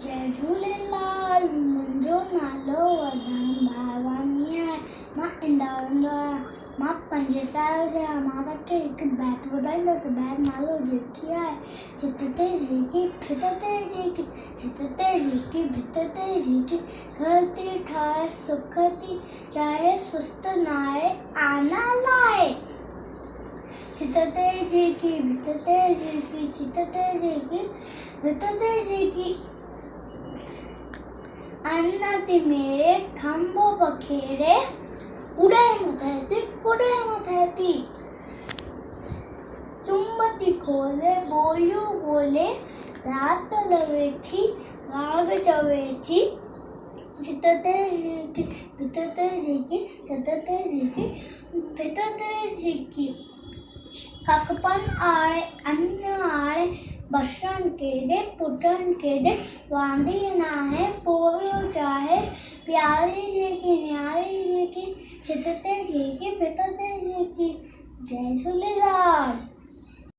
जय झूलेलाल मुंहिंजो नालो वरदान भावानी आहे। मां इंदौर जो आहियां। मां 5 साल जो आहियां। मां तव्हांखे हिकु बैत ॿुधाईंदसि। बैत नालो जेकी आहे छित ते जेकी भित ते जेकी छित ते जेकी भित ते जेकी घर थी ठाहे सुख थी चाहे सुस्त नाहे आना लाए। छित ते जेकी भित ते जेकी छित ते जेकी भित ते जेकी अन्न थी मेरे खंभो बखेड़े उड़े मथे थी कुड़े मथे थी चुंबती खोले बोलियूं बोले रात लवे थी राग चवे थी छित ते जेकी भित ते जेकी छित ते जेकी भित ते जेकी ककपन आड़े अन्न आड़े बसण केॾे पुटण केॾे वांदी नाहे पोयो चाहे प्यारी जेकी न्यारी जेकी छित ते जेकी भित ते जेकी। जय झूलेलाल।